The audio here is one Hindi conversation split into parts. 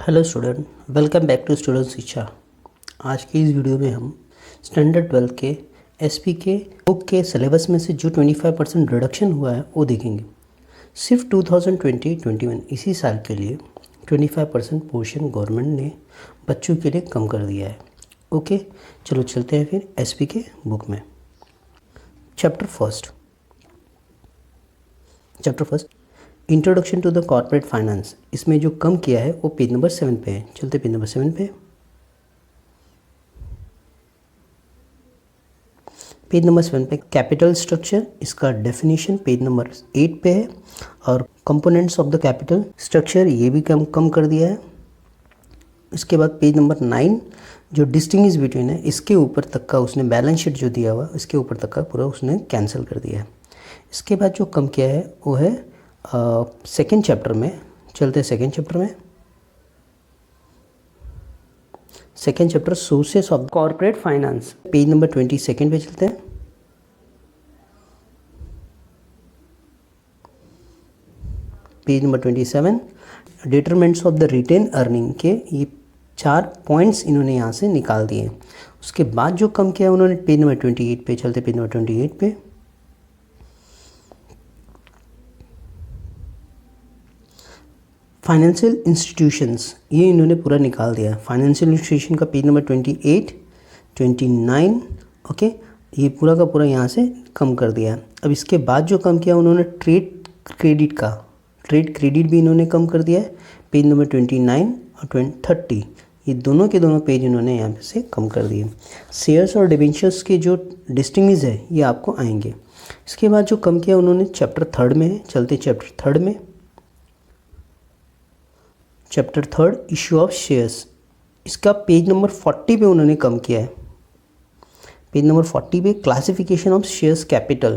Hello student, welcome back to student Shiksha. आज की इस वीडियो में हम स्टैंडर्ड 12 के एसपी के बुक के सिलेबस में से जो 25% रिडक्शन हुआ है वो देखेंगे। सिर्फ 2020-21 इसी साल के लिए 25% पोर्शन गवर्नमेंट ने बच्चों के लिए कम कर दिया है। ओके, चलो चलते हैं फिर एसपी के बुक में। Chapter first introduction to the corporate finance. इसमें जो कम किया है वो पेज नंबर 7 पे है। चलते पेज नंबर 7 पे। पेज नंबर 7 पे कैपिटल स्ट्रक्चर, इसका डेफिनेशन पेज नंबर 8 पे है। और components of the capital structure ये भी कम कर दिया है। इसके बाद पेज नंबर 9 जो डिस्टिंग्विश बिटवीन है, इसके ऊपर तक का उसने बैलेंस शीट जो दिया हुआ इसके ऊपर तक का पूरा उसने कैंसिल कर दिया है। इसके बाद जो कम किया है वो है सेकेंड चैप्टर में। चलते हैं सेकेंड चैप्टर में। Second chapter sources of corporate finance, page number 22 पे चलते हैं। Page number 27 determinants of the retained earning के ये 4 पॉइंट्स इन्होंने यहाँ से निकाल दिए। उसके बाद जो कम किया उन्होंने पेज नंबर 28 पे। चलते पेज नंबर 28 पे। फाइनेंशियल इंस्टीट्यूशंस ये इन्होंने पूरा निकाल दिया। फाइनेंशियल इंस्टीट्यूशन का पेज नंबर 28, 29, ओके, ये पूरा का पूरा यहाँ से कम कर दिया। अब इसके बाद जो कम किया उन्होंने ट्रेड क्रेडिट भी इन्होंने कम कर दिया है। पेज नंबर 29 और 30 ये दोनों के दोनों पेज इन्होंने यहाँ से कम कर दिए। शेयर्स और डिबेंचर्स के जो डिस्टिंग्विश है ये आपको आएंगे। इसके बाद जो कम किया उन्होंने चैप्टर 3 में है। चलते चैप्टर 3 में। चैप्टर 3 इशू ऑफ शेयर्स, इसका पेज नंबर 40 पे उन्होंने कम किया है। पेज नंबर 40 पे classification of shares capital,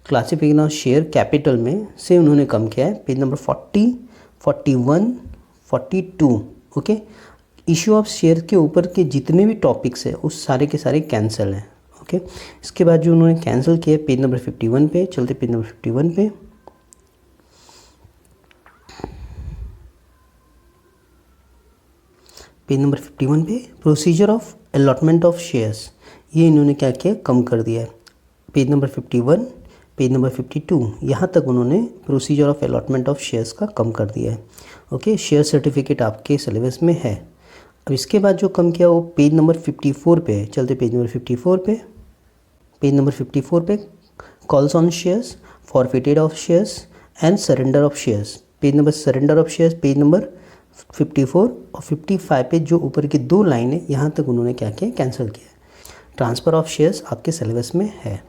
classification of share capital में से उन्होंने कम किया है। Page number 40, 41, 42, okay. Issue of share के ऊपर के जितने भी टॉपिक्स है उस सारे के सारे कैंसिल हैं, ओके। इसके बाद जो उन्होंने कैंसिल किया पेज नंबर 51 पे। चलते पेज नंबर 51 पे। पेज नंबर 51 पे procedure of allotment of shares, ये इन्होंने क्या किया, कम कर दिया है। पेज नंबर 51, पेज नंबर 52 यहाँ तक उन्होंने procedure of allotment of shares का कम कर दिया है, ओके। शेयर सर्टिफिकेट आपके सिलेबस में है। अब इसके बाद जो कम किया वो पेज नंबर 54 पे है। चलते पेज नंबर 54 पे। पेज नंबर 54 पे calls on shares, forfeited of shares and surrender of shares. Page number surrender of shares page number 54 और 55 पे जो ऊपर की 2 लाइन है यहाँ तक उन्होंने क्या किया, कैंसिल किया। ट्रांसफ़र ऑफ शेयर्स आपके सिलेबस में है।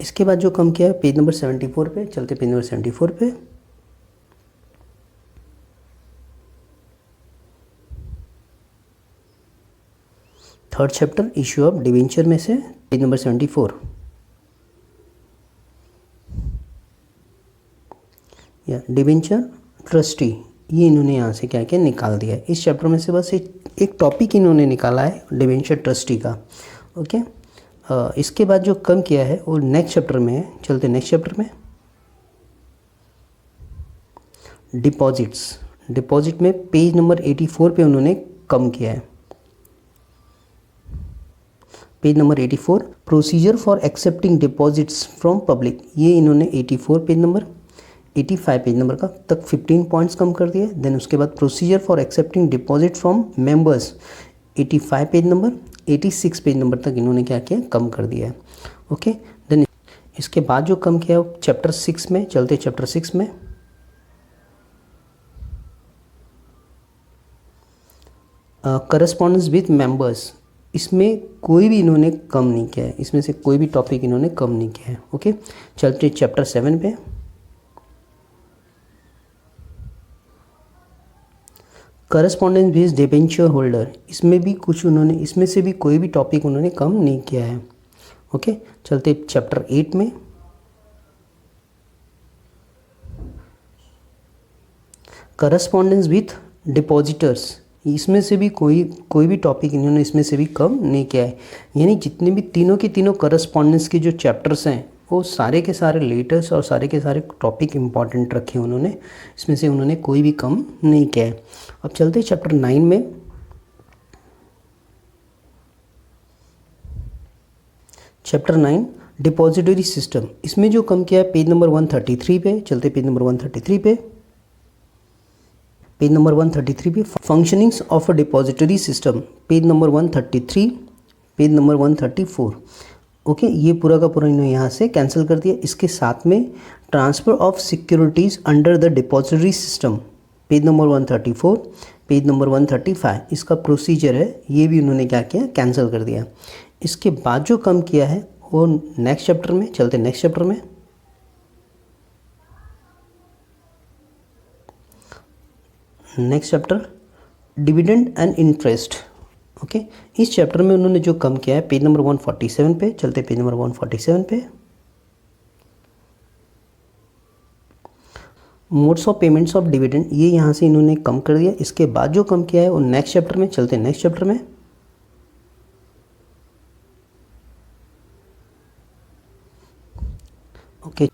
इसके बाद जो कम किया है पेज नंबर 74 पे। चलते पेज नंबर 74 पे। Third chapter issue of debenture में से पेज नंबर 74 या डिवेंचर ट्रस्टी, ये इन्होंने यहाँ से क्या किया, निकाल दिया है। इस चैप्टर में से बस एक टॉपिक इन्होंने निकाला है डिवेंचर ट्रस्टी का, ओके। इसके बाद जो कम किया है वो नेक्स्ट चैप्टर में है। चलते नेक्स्ट चैप्टर में। डिपॉजिट में पेज नंबर 84 पे उन्होंने कम किया है। Page number 84 procedure for accepting deposits from public, ये इन्होंने 84 पेज नंबर 85 पेज नंबर का तक 15 पॉइंट्स कम कर दिए। देन उसके बाद procedure for accepting deposit from members 85 page number 86 page number तक इन्होंने क्या किया, कम कर दिया है, ओके। देन इसके बाद जो कम किया वो चैप्टर 6 में। चलते चैप्टर 6 में। करस्पॉन्डेंस विथ मेंबर्स, इसमें कोई भी इन्होंने कम नहीं किया है। इसमें से कोई भी टॉपिक इन्होंने कम नहीं किया है, ओके। चलते चैप्टर 7 पे। करस्पॉन्डेंस विद डिबेंचर होल्डर, इसमें भी कुछ उन्होंने, इसमें से भी कोई भी टॉपिक उन्होंने कम नहीं किया है, ओके। चलते चैप्टर 8 में। करस्पॉन्डेंस विथ डिपॉजिटर्स, इसमें से भी कोई भी टॉपिक इन्होंने इसमें से भी कम नहीं किया है। यानी जितने भी तीनों के तीनों करस्पॉन्डेंस के जो चैप्टर्स हैं वो सारे के सारे लेटेस्ट और सारे के सारे टॉपिक इम्पॉर्टेंट रखे उन्होंने, इसमें से उन्होंने कोई भी कम नहीं किया है। अब चलते हैं चैप्टर 9 में। चैप्टर 9 डिपॉजिटरी सिस्टम, इसमें जो कम किया है पेज नंबर 133 पे। चलते पेज नंबर 133 पे। पेज नंबर 133 पे functionings of a depository system, page number 133, page number 134। Okay, ये पूरा का पूरा इन्होंने यहाँ से कैंसिल कर दिया। इसके साथ में transfer of securities under the depository system, page number 134, page number 135, इसका प्रोसीजर है, ये भी उन्होंने क्या किया, कैंसिल कर दिया। इसके बाद जो कम किया है वो नेक्स्ट चैप्टर में। चलते नेक्स्ट चैप्टर में। Next chapter dividend and interest. Okay, इस चैप्टर में उन्होंने जो कम किया है पेज नंबर 147 पे। चलते पेज नंबर 147 पे। Modes of payments of dividend, ये यहाँ से इन्होंने कम कर दिया। इसके बाद जो कम किया है वो नेक्स्ट चैप्टर में। चलते नेक्स्ट चैप्टर में। Okay,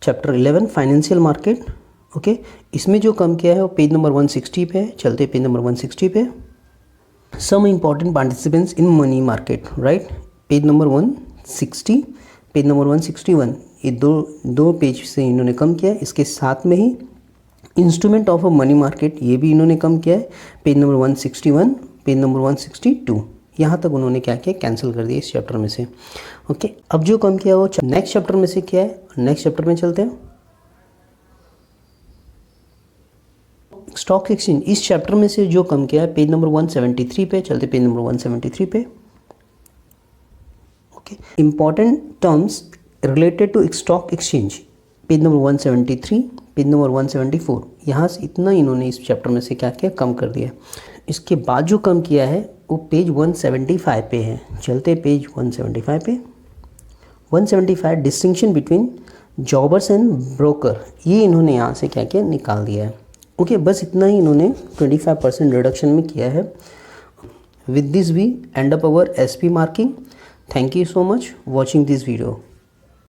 chapter 11 financial market. Okay, इसमें जो कम किया है वो पेज नंबर 160 पे है। चलते पेज नंबर 160 पे। Some important participants in money market, right, page number 160, page number 161, ये दो पेज से इन्होंने कम किया है। इसके साथ में ही instrument of a money market, ये भी इन्होंने कम किया है, पेज नंबर 161, पेज नंबर 162, यहाँ तक उन्होंने क्या किया, कैंसिल कर दिया इस चैप्टर में से। ओके, अब जो कम किया वो नेक्स्ट चैप्टर में से क्या है, नेक्स्ट चैप्टर में चलते हैं। स्टॉक एक्सचेंज, इस चैप्टर में से जो कम किया है पेज नंबर 173 पे। चलते पेज नंबर 173 पे। Okay, important terms related to stock exchange, page number 173, page number 174, यहाँ से इतना इन्होंने इस चैप्टर में से क्या किया, कम कर दिया। इसके बाद जो कम किया है वो पेज 175 पे है। चलते पेज 175 पे। 175 distinction between jobbers and broker, ये इन्होंने यहाँ से क्या किया, निकाल दिया है। ओके, बस इतना ही इन्होंने 25% रिडक्शन में किया है। With this we end up our SP marking. Thank you so much watching this video.